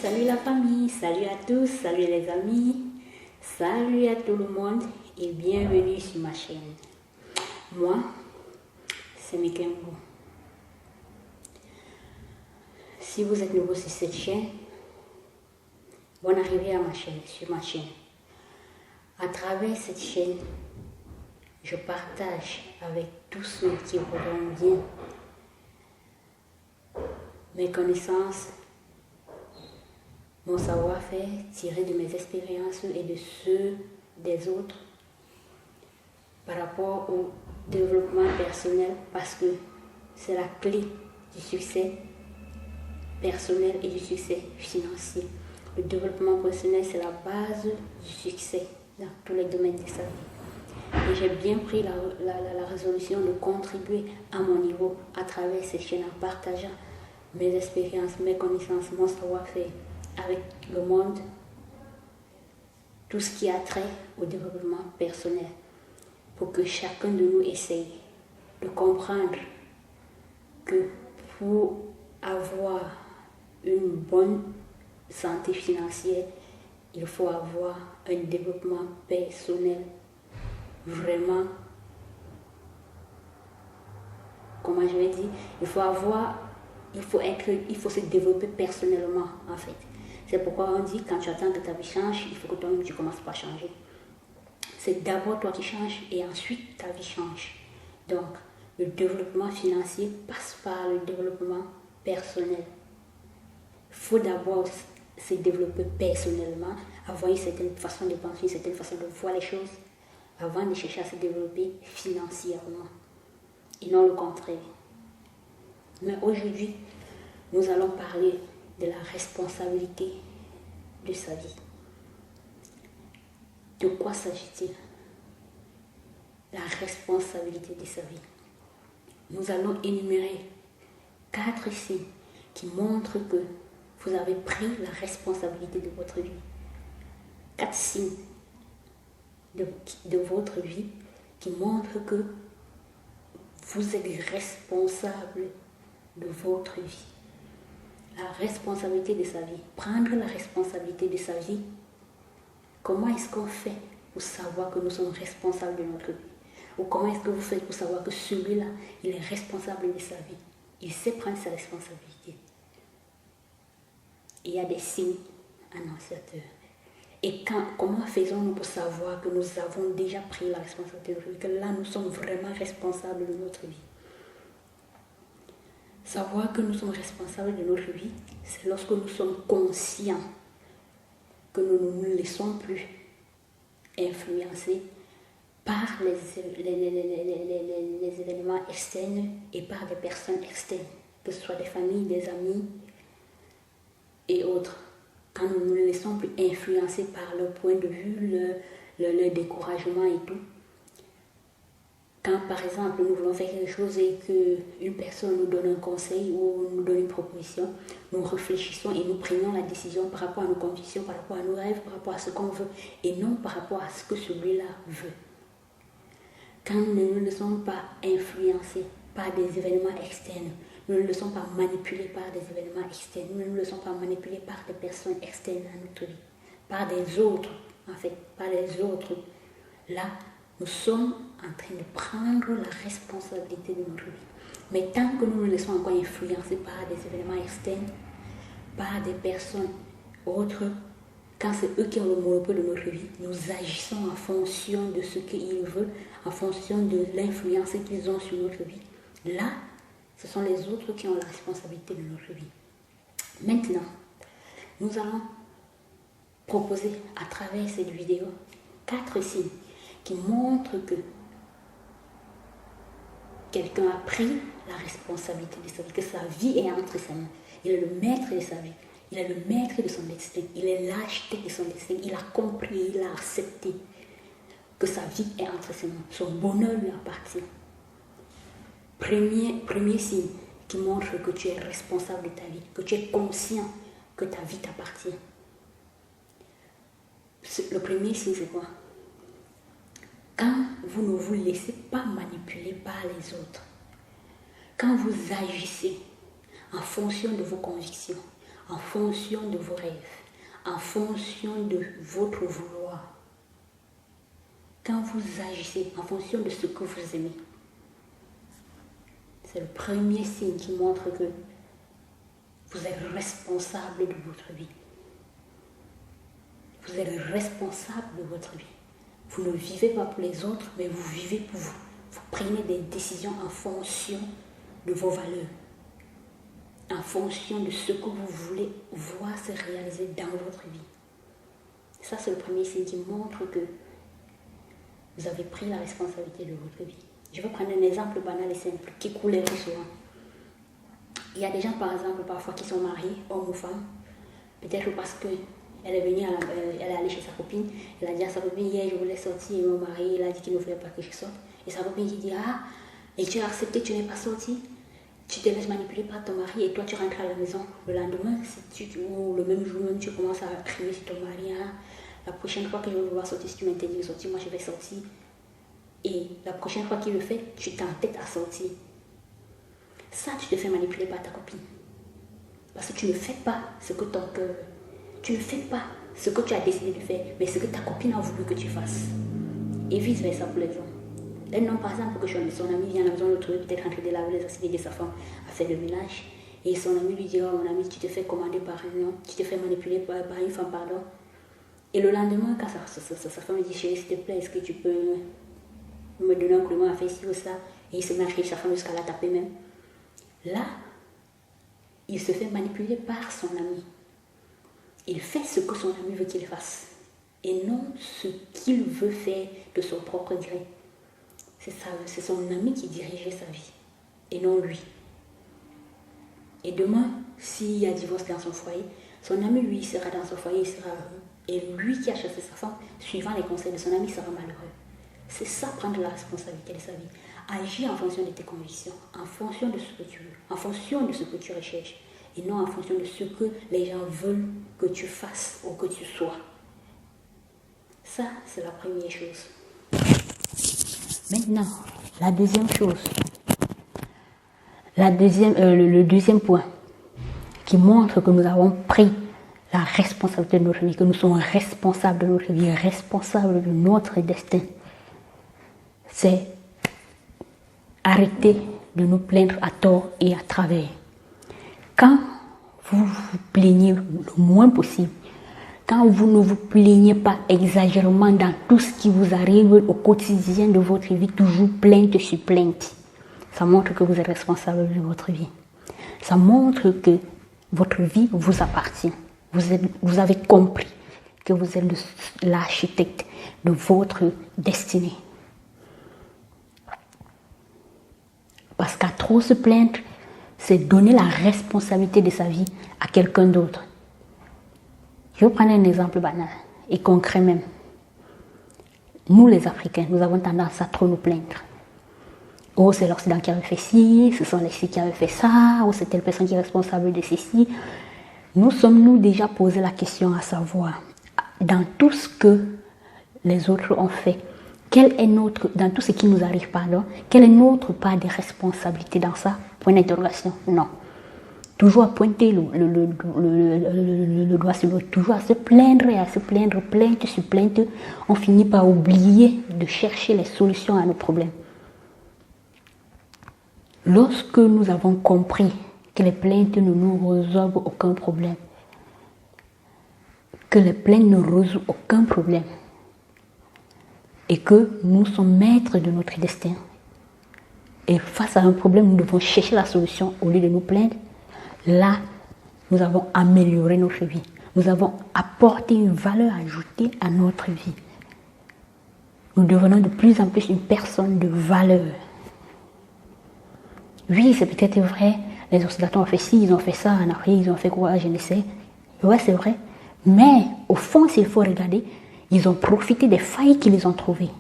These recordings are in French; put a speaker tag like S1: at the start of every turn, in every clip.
S1: salut la famille, salut à tous, salut les amis, salut à tout le monde et bienvenue sur ma chaîne. Moi, c'est Mekembo. Si vous êtes nouveau sur cette chaîne, bonne arrivée à sur ma chaîne. À travers cette chaîne, je partage avec tous ceux qui voudront bien mes connaissances, mon savoir-faire tiré de mes expériences et de ceux des autres par rapport au développement personnel, parce que c'est la clé du succès personnel et du succès financier. Le développement personnel, c'est la base du succès dans tous les domaines de sa vie. Et j'ai bien pris la résolution de contribuer à mon niveau à travers cette chaîne en partageant mes expériences, mes connaissances, mon savoir-faire avec le monde, tout ce qui a trait au développement personnel, pour que chacun de nous essaye de comprendre que pour avoir une bonne santé financière, il faut avoir un développement personnel vraiment, comment je vais dire, il faut se développer personnellement en fait. C'est pourquoi on dit quand tu attends que ta vie change, il faut que toi-même tu commences par changer. C'est d'abord toi qui changes et ensuite ta vie change. Donc le développement financier passe par le développement personnel. Il faut d'abord se développer personnellement, avoir une certaine façon de penser, une certaine façon de voir les choses, avant de chercher à se développer financièrement, et non le contraire. Mais aujourd'hui, nous allons parler de la responsabilité de sa vie. De quoi s'agit-il? La responsabilité de sa vie. Nous allons énumérer 4 signes qui montrent que vous avez pris la responsabilité de votre vie. 4 signes de votre vie qui montrent que vous êtes responsable de votre vie. La responsabilité de sa vie. Prendre la responsabilité de sa vie. Comment est-ce qu'on fait pour savoir que nous sommes responsables de notre vie? Ou comment est-ce que vous faites pour savoir que celui-là, il est responsable de sa vie? Il sait prendre sa responsabilité. Il y a des signes annonciateurs. Et comment faisons-nous pour savoir que nous avons déjà pris la responsabilité de notre vie, que là, nous sommes vraiment responsables de notre vie? Savoir que nous sommes responsables de notre vie, c'est lorsque nous sommes conscients que nous ne nous laissons plus influencer par les événements externes et par des personnes externes, que ce soit des familles, des amis et autres. Quand nous ne nous laissons plus influencer par leur point de vue, leur découragement et tout. Quand par exemple nous voulons faire quelque chose et qu'une personne nous donne un conseil ou nous donne une proposition, nous réfléchissons et nous prenons la décision par rapport à nos convictions, par rapport à nos rêves, par rapport à ce qu'on veut et non par rapport à ce que celui-là veut. Quand nous ne nous laissons pas influencer par des événements externes, nous ne nous laissons pas manipuler par des événements externes, nous ne nous laissons pas manipuler par des personnes externes à notre vie, par des autres, en fait, par les autres. Là, nous sommes en train de prendre la responsabilité de notre vie. Mais tant que nous nous laissons encore influencer par des événements externes, par des personnes autres, quand c'est eux qui ont le monopole de notre vie, nous agissons en fonction de ce qu'ils veulent, en fonction de l'influence qu'ils ont sur notre vie. Là, ce sont les autres qui ont la responsabilité de notre vie. Maintenant, nous allons proposer à travers cette vidéo 4 signes qui montrent que quelqu'un a pris la responsabilité de sa vie, que sa vie est entre ses mains. Il est le maître de sa vie, il est le maître de son destin, il est l'architecte de son destin, il a compris, il a accepté que sa vie est entre ses mains, son bonheur lui appartient. Premier signe qui montre que tu es responsable de ta vie, que tu es conscient que ta vie t'appartient. Le premier signe, c'est quoi? Quand vous ne vous laissez pas manipuler par les autres, quand vous agissez en fonction de vos convictions, en fonction de vos rêves, en fonction de votre vouloir. Quand vous agissez en fonction de ce que vous aimez, c'est le premier signe qui montre que vous êtes responsable de votre vie. Vous êtes responsable de votre vie. Vous ne vivez pas pour les autres, mais vous vivez pour vous. Vous prenez des décisions en fonction de vos valeurs, en fonction de ce que vous voulez voir se réaliser dans votre vie. Ça, c'est le premier signe qui montre que vous avez pris la responsabilité de votre vie. Je vais prendre un exemple banal et simple qui coule très souvent. Il y a des gens, par exemple, parfois qui sont mariés, hommes ou femmes, peut-être parce qu'elle est venue, elle est allée chez sa copine, elle a dit à sa copine, hier je voulais sortir, et mon mari, il a dit qu'il ne voulait pas que je sorte. Et sa copine qui dit, ah, et tu as accepté, tu n'es pas sorti, tu te laisses manipuler par ton mari et toi tu rentres à la maison. Le lendemain, ou le même jour même, tu commences à crier sur ton mari, ah, la prochaine fois que je vais vouloir sortir, si tu m'interdis de sortir, moi je vais sortir. Et la prochaine fois qu'il le fait, tu t'entêtes à sortir. Ça, tu te fais manipuler par ta copine. Parce que tu ne fais pas ce que ton cœur veut. Tu ne fais pas ce que tu as décidé de faire, mais ce que ta copine a voulu que tu fasses. Et vice versa pour les hommes. Un homme, par exemple, que son ami vient à la maison le trouver peut-être en train de laver les assiettes de sa femme à faire le ménage. Et son ami lui dira, oh, mon ami, tu te fais commander par un homme, tu te fais manipuler par une femme, pardon. Et le lendemain, quand sa femme lui dit, chérie, s'il te plaît, est-ce que tu peux me donner un coup de main à faire ci ou ça? Et il se met à crier sa femme jusqu'à la taper même. Là, il se fait manipuler par son ami. Il fait ce que son ami veut qu'il fasse. Et non ce qu'il veut faire de son propre gré. C'est son ami qui dirigeait sa vie. Et non lui. Et demain, s'il y a divorce dans son foyer, son ami, lui, sera dans son foyer, il sera heureux. Et lui qui a chassé sa femme, suivant les conseils de son ami, sera malheureux. C'est ça, prendre la responsabilité de sa vie. Agir en fonction de tes convictions, en fonction de ce que tu veux, en fonction de ce que tu recherches, et non en fonction de ce que les gens veulent que tu fasses ou que tu sois. Ça, c'est la première chose. Maintenant, la deuxième chose, le deuxième point qui montre que nous avons pris la responsabilité de notre vie, que nous sommes responsables de notre vie, responsables de notre destin, c'est arrêter de nous plaindre à tort et à travers. Quand vous vous plaignez le moins possible, quand vous ne vous plaignez pas exagérément dans tout ce qui vous arrive au quotidien de votre vie, toujours plainte sur plainte, ça montre que vous êtes responsable de votre vie. Ça montre que votre vie vous appartient. Vous avez compris que vous êtes l'architecte de votre destinée. Parce qu'à trop se plaindre, c'est donner la responsabilité de sa vie à quelqu'un d'autre. Je vais prendre un exemple banal et concret même. Nous les Africains, nous avons tendance à trop nous plaindre. Oh, c'est l'Occident qui avait fait ci, ce sont les Ci qui avaient fait ça, ou c'est telle personne qui est responsable de ceci. Nous sommes-nous déjà posé la question à savoir, dans tout ce que les autres ont fait, dans tout ce qui nous arrive, quelle est notre part de responsabilité dans ça? Point d'interrogation. Non. Toujours à pointer le doigt sur l'autre, toujours à se plaindre et à se plaindre, plainte sur plainte, on finit par oublier de chercher les solutions à nos problèmes. Lorsque nous avons compris que les plaintes ne nous résolvent aucun problème, que les plaintes ne résolvent aucun problème, et que nous sommes maîtres de notre destin, et face à un problème, nous devons chercher la solution au lieu de nous plaindre, là, nous avons amélioré notre vie. Nous avons apporté une valeur ajoutée à notre vie. Nous devenons de plus en plus une personne de valeur. Oui, c'est peut-être vrai, les Occidentaux ont fait ci, ils ont fait ça, en Afrique, ils ont fait quoi, je ne sais. Ouais, c'est vrai. Mais, au fond, s'il faut regarder, ils ont profité des failles qu'ils ont trouvées.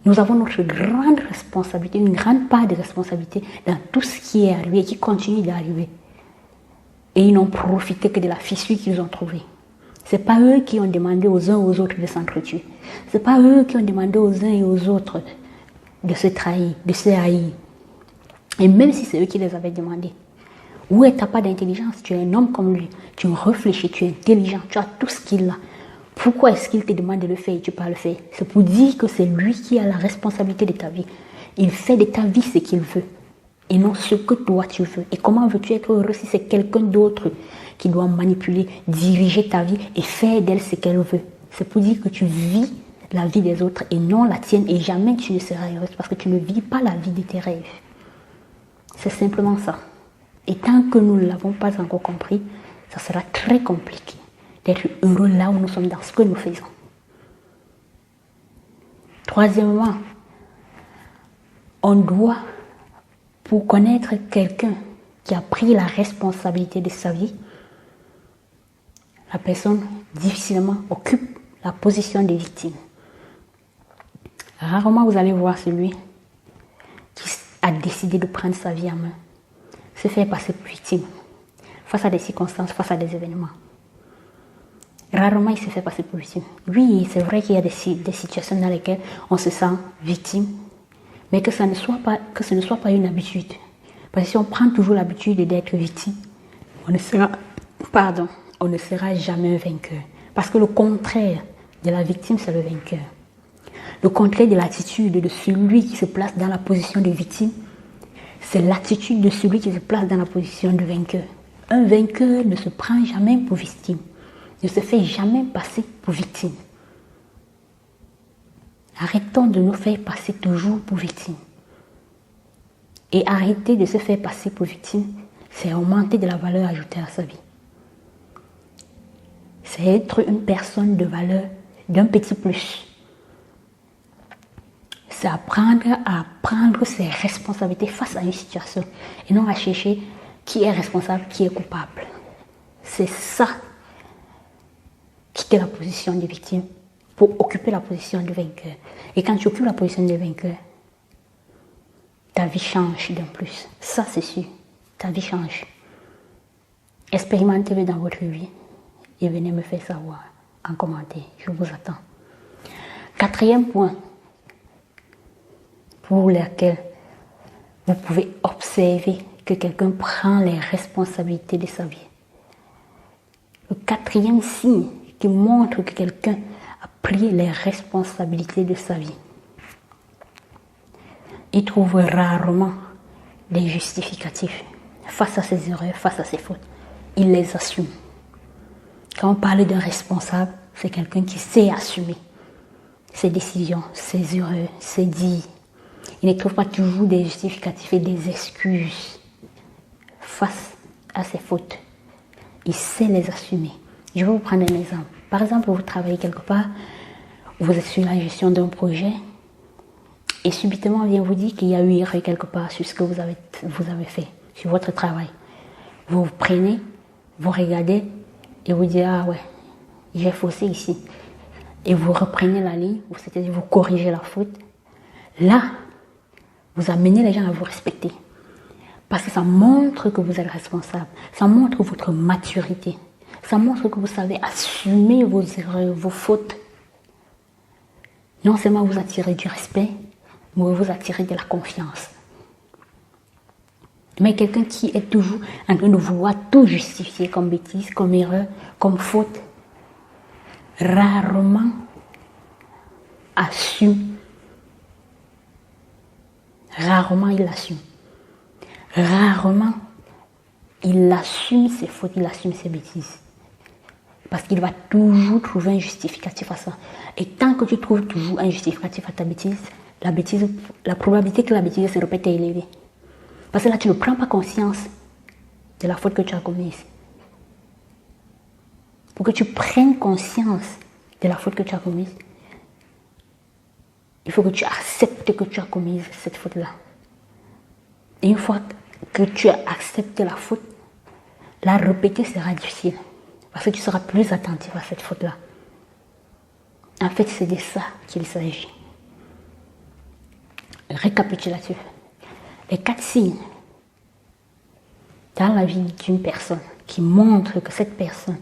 S1: Nous avons notre grande responsabilité, une grande part de responsabilité dans tout ce qui est arrivé et qui continue d'arriver. Et ils n'ont profité que de la fissure qu'ils ont trouvée. Ce n'est pas eux qui ont demandé aux uns aux autres de s'entretuer. Ce n'est pas eux qui ont demandé aux uns et aux autres de se trahir, de se haïr. Et même si c'est eux qui les avaient demandé, Où est ta part d'intelligence? Tu es un homme comme lui. Tu réfléchis, tu es intelligent, tu as tout ce qu'il a. Pourquoi est-ce qu'il te demande de le faire et tu ne peux pas le faire? C'est pour dire que c'est lui qui a la responsabilité de ta vie. Il fait de ta vie ce qu'il veut et non ce que toi tu veux. Et comment veux-tu être heureux si c'est quelqu'un d'autre qui doit manipuler, diriger ta vie et faire d'elle ce qu'elle veut? C'est pour dire que tu vis la vie des autres et non la tienne et jamais tu ne seras heureuse parce que tu ne vis pas la vie de tes rêves. C'est simplement ça. Et tant que nous ne l'avons pas encore compris, ça sera très compliqué d'être heureux là où nous sommes dans ce que nous faisons. Troisièmement, on doit, pour connaître quelqu'un qui a pris la responsabilité de sa vie, la personne difficilement occupe la position de victime. Rarement vous allez voir celui qui a décidé de prendre sa vie en main, se faire passer pour victime, face à des circonstances, face à des événements. Rarement il se fait passer pour victime. Oui, c'est vrai qu'il y a des situations dans lesquelles on se sent victime, mais que ce ne soit pas une habitude. Parce que si on prend toujours l'habitude d'être victime, on ne sera jamais un vainqueur. Parce que le contraire de la victime, c'est le vainqueur. Le contraire de l'attitude de celui qui se place dans la position de victime, c'est l'attitude de celui qui se place dans la position de vainqueur. Un vainqueur ne se prend jamais pour victime, ne se fait jamais passer pour victime. Arrêtons de nous faire passer toujours pour victime. Et arrêter de se faire passer pour victime, c'est augmenter de la valeur ajoutée à sa vie. C'est être une personne de valeur d'un petit plus. C'est apprendre à prendre ses responsabilités face à une situation et non à chercher qui est responsable, qui est coupable. C'est ça, quitter la position de victime pour occuper la position de vainqueur. Et quand tu occupes la position de vainqueur, ta vie change d'un plus. Ça, c'est sûr. Ta vie change. Expérimentez-le dans votre vie et venez me faire savoir en commentaire. Je vous attends. Quatrième point pour lequel vous pouvez observer que quelqu'un prend les responsabilités de sa vie. Le quatrième signe qui montre que quelqu'un a pris les responsabilités de sa vie. Il trouve rarement des justificatifs face à ses erreurs, face à ses fautes. Il les assume. Quand on parle d'un responsable, c'est quelqu'un qui sait assumer ses décisions, ses erreurs, ses dits. Il ne trouve pas toujours des justificatifs et des excuses face à ses fautes. Il sait les assumer. Je vais vous prendre un exemple. Par exemple, vous travaillez quelque part, vous êtes sur la gestion d'un projet et subitement on vient vous dire qu'il y a eu erreur quelque part sur ce que vous avez fait, sur votre travail. Vous prenez, vous regardez et vous dites « Ah ouais, j'ai faussé ici ». Et vous reprenez la ligne, c'est-à-dire vous corrigez la faute. Là, vous amenez les gens à vous respecter. Parce que ça montre que vous êtes responsable. Ça montre votre maturité. Ça montre que vous savez assumer vos erreurs, vos fautes. Non seulement vous attirez du respect, mais vous attirez de la confiance. Mais quelqu'un qui est toujours en train de vouloir tout justifier comme bêtise, comme erreur, comme faute, rarement assume. Rarement il assume. Rarement il assume ses fautes, il assume ses bêtises. Parce qu'il va toujours trouver un justificatif à ça. Et tant que tu trouves toujours un justificatif à ta bêtise, la probabilité que la bêtise se répète est élevée. Parce que là, tu ne prends pas conscience de la faute que tu as commise. Pour que tu prennes conscience de la faute que tu as commise, il faut que tu acceptes que tu as commis cette faute-là. Et une fois que tu as accepté la faute, la répéter sera difficile. Parce que tu seras plus attentif à cette faute-là. En fait, c'est de ça qu'il s'agit. Récapitulatif. Les 4 signes dans la vie d'une personne qui montrent que cette personne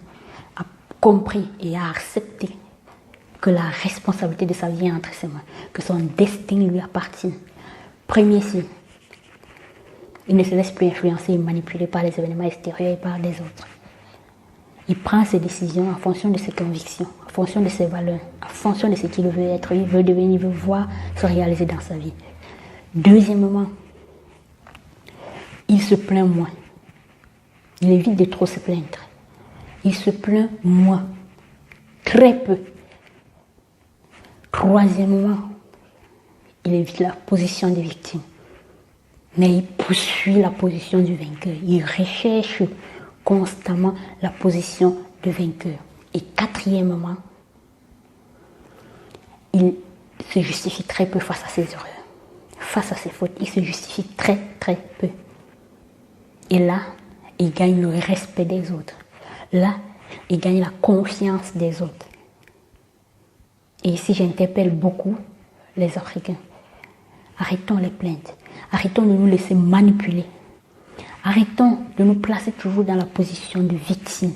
S1: a compris et a accepté que la responsabilité de sa vie est entre ses mains, que son destin lui appartient. Premier signe, Il ne se laisse plus influencer et manipuler par les événements extérieurs et par les autres. Il prend ses décisions en fonction de ses convictions, en fonction de ses valeurs, en fonction de ce qu'il veut être, il veut devenir, il veut voir se réaliser dans sa vie. Deuxièmement, il se plaint moins. Il évite de trop se plaindre. Il se plaint moins, très peu. Troisièmement, il évite la position des victimes. Mais il poursuit la position du vainqueur. Il recherche constamment la position de vainqueur. Et quatrièmement, il se justifie très peu face à ses erreurs. Face à ses fautes, il se justifie très très peu. Et là, il gagne le respect des autres. Là, il gagne la confiance des autres. Et ici, j'interpelle beaucoup les Africains. Arrêtons les plaintes. Arrêtons de nous laisser manipuler. Arrêtons de nous placer toujours dans la position de victime.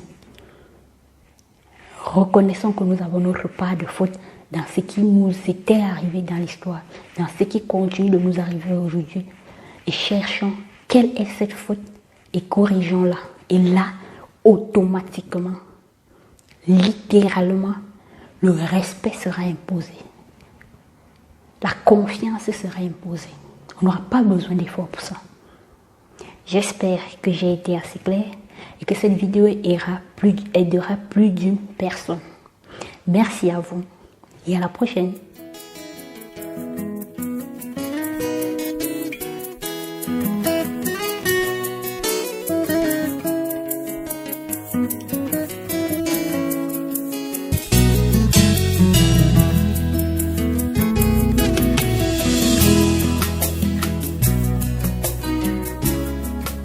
S1: Reconnaissons que nous avons notre part de faute dans ce qui nous était arrivé dans l'histoire, dans ce qui continue de nous arriver aujourd'hui. Et cherchons quelle est cette faute et corrigeons-la. Et là, automatiquement, littéralement, le respect sera imposé. La confiance sera imposée. On n'aura pas besoin d'efforts pour ça. J'espère que j'ai été assez clair et que cette vidéo aidera plus d'une personne. Merci à vous et à la prochaine.